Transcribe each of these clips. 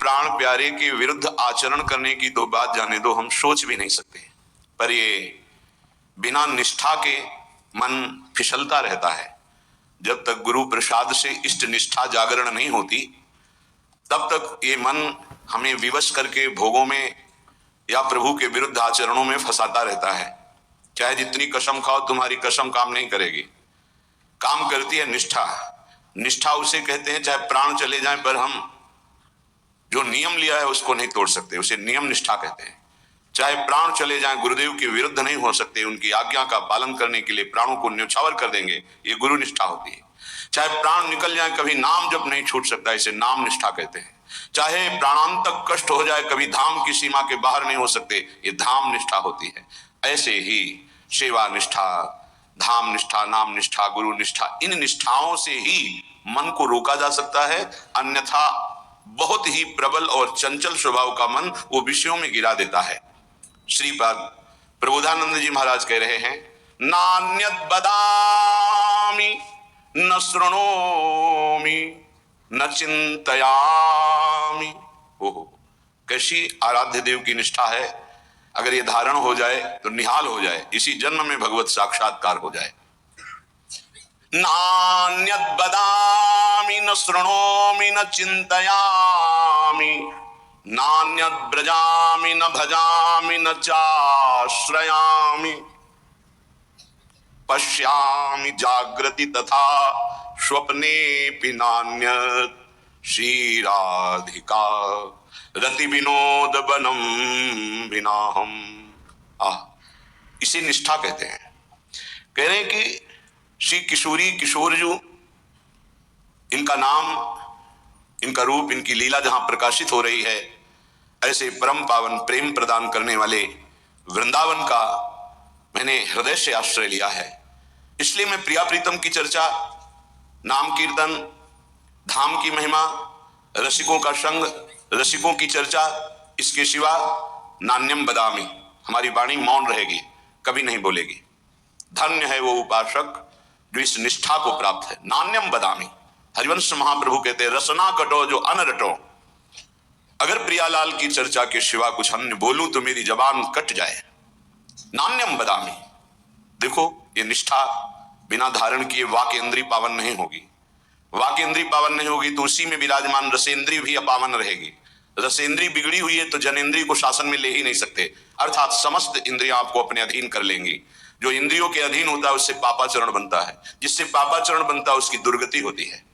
प्राण प्यारे के विरुद्ध आचरण करने की तो बात जाने दो, हम सोच भी नहीं सकते। पर ये बिना निष्ठा के मन फिसलता रहता है। जब तक गुरु प्रसाद से इष्ट निष्ठा जागरण नहीं होती, तब तक ये मन हमें विवश करके भोगों में या प्रभु के विरुद्ध आचरणों में फंसाता रहता है। चाहे जितनी कसम खाओ, तुम्हारी कसम काम नहीं करेगी। काम करती है निष्ठा। निष्ठा उसे कहते हैं चाहे प्राण चले जाएं, पर हम जो नियम लिया है उसको नहीं तोड़ सकते, उसे नियम निष्ठा कहते हैं। चाहे प्राण चले जाएं, गुरुदेव के विरुद्ध नहीं हो सकते, उनकी आज्ञा का पालन करने के लिए प्राणों को न्यौछावर कर देंगे, ये गुरु निष्ठा होती है। चाहे प्राण निकल जाए, कभी नाम जब नहीं छूट सकता, इसे नाम निष्ठा कहते हैं। चाहे प्राणांतक कष्ट हो जाए, कभी धाम की सीमा के बाहर नहीं हो सकते, ये धाम निष्ठा होती है। ऐसे ही सेवा निष्ठा, धाम निष्ठा, नाम निष्ठा, गुरु निष्ठा, इन निष्ठाओं से ही मन को रोका जा सकता है। अन्यथा बहुत ही प्रबल और चंचल स्वभाव का मन वो विषयों में गिरा देता है। श्रीपाद प्रबोधानंद जी महाराज कह रहे हैं, नान्यत बदामि न शृणोमि न चिंतयामि। ओहो, कैसी आराध्य देव की निष्ठा है। अगर ये धारण हो जाए तो निहाल हो जाए, इसी जन्म में भगवत साक्षात्कार हो जाए। नान्यत बदामि न शृणोमि न चिंतयामि, नान्यत ब्रजामि न भजामि न चाश्रयामि, पश्यामि जागृति तथा स्वप्नेऽपि नान्यत श्रीराधिका रति विनोद बनम विनाहम। इसे निष्ठा कहते हैं। कह रहे हैं कि श्री किशोरी किशोरजू, इनका नाम, इनका रूप, इनकी लीला जहां प्रकाशित हो रही है, ऐसे परम पावन प्रेम प्रदान करने वाले वृंदावन का मैंने हृदय से आश्रय लिया है। इसलिए मैं प्रिया प्रीतम की चर्चा, नाम कीर्तन, धाम की महिमा, रसिकों का संग, रसिकों की चर्चा, इसके सिवा नान्यम बदामी, हमारी वाणी मौन रहेगी, कभी नहीं बोलेगी। धन्य है वो उपासक जो इस निष्ठा को प्राप्त है। नान्यम बदामी, हरिवंश महाप्रभु कहते हैं, रसना कटो जो अन रटो। अगर प्रियालाल की चर्चा के सिवा कुछ अन्य बोलूं तो मेरी जबान कट जाए। नान्यम बदामी, देखो ये निष्ठा बिना धारण किए वाक इंद्री पावन नहीं होगी। वाक इंद्री पावन नहीं होगी तो उसी में विराजमान रसेंद्री भी अपावन रहेगी। रसेंद्री बिगड़ी हुई है तो जनेंद्री को शासन में ले ही नहीं सकते, अर्थात समस्त इंद्रियां आपको अपने अधीन कर लेंगी। जो इंद्रियों के अधीन होता है उससे पापाचरण बनता है, जिससे पापाचरण बनता है उसकी दुर्गति होती है।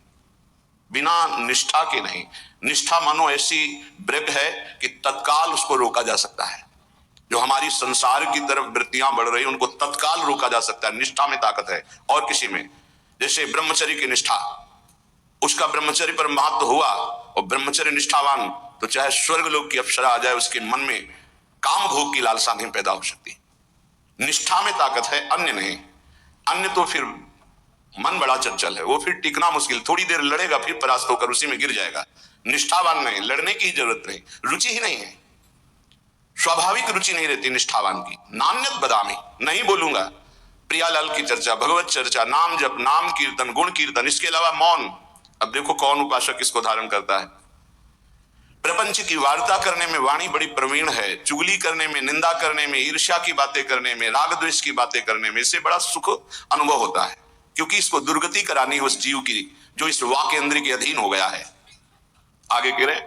बिना निष्ठा के नहीं। निष्ठा मानो ऐसी ब्रेक है कि तत्काल उसको रोका जा सकता है। जो हमारी संसार की तरफ वृत्तियां बढ़ रही, उनको तत्काल रोका जा सकता है। निष्ठा में ताकत है और किसी में। जैसे ब्रह्मचर्य की निष्ठा, उसका ब्रह्मचर्य पर महत्व हुआ और ब्रह्मचर्य निष्ठावान, तो चाहे स्वर्ग लोक की अप्सरा आ जाए, उसके मन में काम भोग की लालसा नहीं पैदा हो सकती। निष्ठा में ताकत है, अन्य नहीं। अन्य तो फिर मन बड़ा चंचल है, वो फिर टिकना मुश्किल, थोड़ी देर लड़ेगा फिर परास्त होकर उसी में गिर जाएगा। निष्ठावान नहीं, लड़ने की जरूरत नहीं, रुचि ही नहीं है, स्वाभाविक रुचि नहीं रहती निष्ठावान की। नान्यत बदामी, नहीं बोलूंगा। प्रियालाल की चर्चा, भगवत चर्चा, नाम जप, नाम कीर्तन, गुण कीर्तन, इसके अलावा मौन। अब देखो कौन उपासक इसको धारण करता है। प्रपंच की वार्ता करने में वाणी बड़ी प्रवीण है, चुगली करने में, निंदा करने में, ईर्ष्या की बातें करने में, राग द्वेष की बातें करने में, इससे बड़ा सुख अनुभव होता है, क्योंकि इसको दुर्गति करानी है उस जीव की जो इस वाक इंद्रिय के अधीन हो गया है। आगे कह रहे,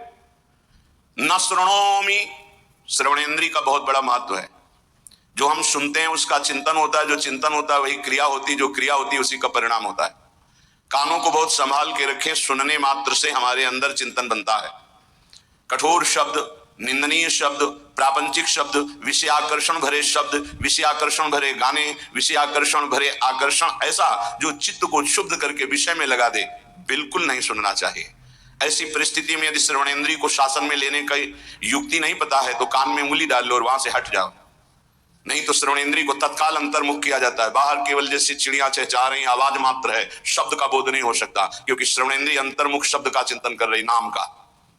न श्रृणोमि, श्रवणेन्द्रिय का बहुत बड़ा महत्व है। जो हम सुनते हैं उसका चिंतन होता है, जो चिंतन होता है वही क्रिया होती है, जो क्रिया होती है उसी का परिणाम होता है। कानों को बहुत संभाल के रखें, सुनने मात्र से हमारे अंदर चिंतन बनता है। कठोर शब्द, निंदनीय शब्द, प्रापंचिक शब्द, विषयाकर्षण भरे शब्द, विषयाकर्षण भरे गाने, विषयाकर्षण भरे आकर्षण, ऐसा जो चित्त को क्षुब्ध करके विषय में लगा दे, बिल्कुल नहीं सुनना चाहिए। ऐसी परिस्थिति में यदि श्रवणेन्द्रिय को शासन में लेने का युक्ति नहीं पता है तो कान में उंगली डाल लो और वहां से हट जाओ, नहीं तो श्रवणेन्द्रिय को तत्काल अंतर्मुख किया जाता है। बाहर केवल जैसी चिड़िया चहचहा रही, आवाज मात्र है, शब्द का बोध नहीं हो सकता, क्योंकि श्रवणेन्द्रिय अंतर्मुख शब्द का चिंतन कर रही, नाम का।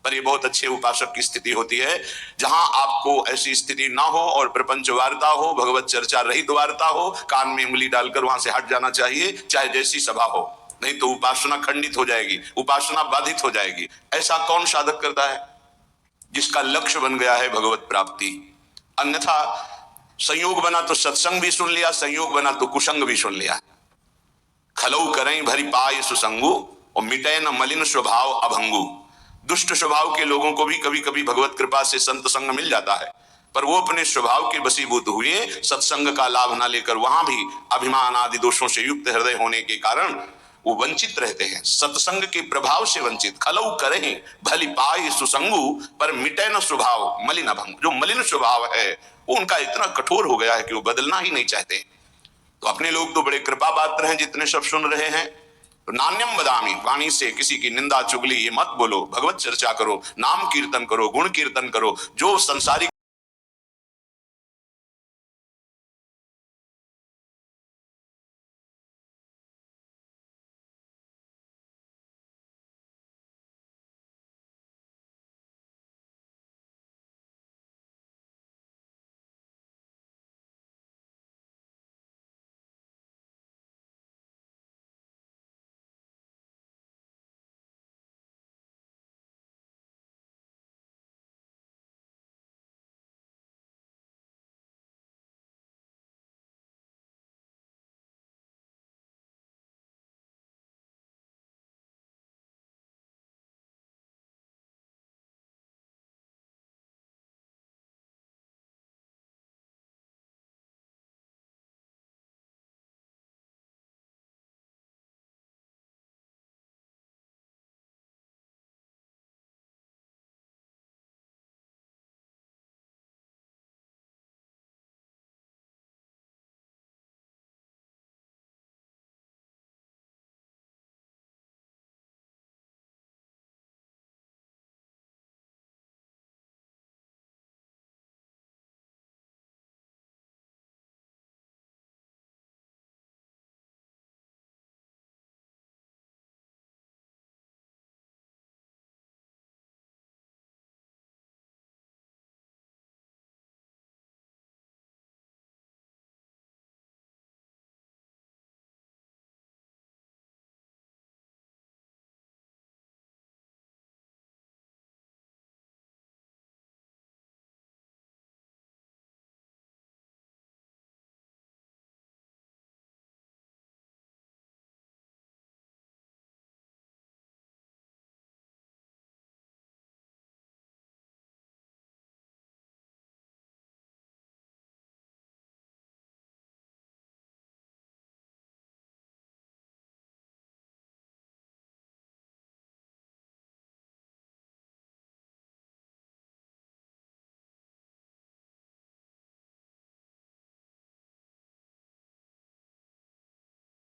पर ये बहुत अच्छे उपासक की स्थिति होती है जहां आपको ऐसी स्थिति ना हो और प्रपंच वार्ता हो, भगवत चर्चा रहित वार्ता हो, कान में उंगली डालकर वहां से हट जाना चाहिए, चाहे जैसी सभा हो, नहीं तो उपासना खंडित हो जाएगी, उपासना बाधित हो जाएगी। ऐसा कौन साधक करता है? जिसका लक्ष्य बन गया है भगवत प्राप्ति। अन्यथा संयोग बना तो सत्संग भी सुन लिया, संयोग बना तो कुसंग भी सुन लिया। खलऊ करें भरी पाए सुसंगु और मिटे न मलिन स्वभाव अभंगु। दुष्ट स्वभाव के लोगों को भी कभी कभी भगवत कृपा से संत संग मिल जाता है, पर वो अपने स्वभाव के वशीभूत हुए सत्संग का लाभ ना लेकर वहां भी अभिमान आदि दोषों से युक्त हृदय होने के कारण वो वंचित रहते हैं, सत्संग के प्रभाव से वंचित। खलऊ करें भली पाए सुसंगु पर मिटे न स्वभाव मलिन अभंग। जो मलिन स्वभाव है वो उनका इतना कठोर हो गया है कि वो बदलना ही नहीं चाहते। तो अपने लोग तो बड़े कृपा पात्र हैं जितने सब सुन रहे हैं। तो नान्यम बदामी, वाणी से किसी की निंदा चुगली ये मत बोलो, भगवत चर्चा करो, नाम कीर्तन करो, गुण कीर्तन करो। जो संसारिक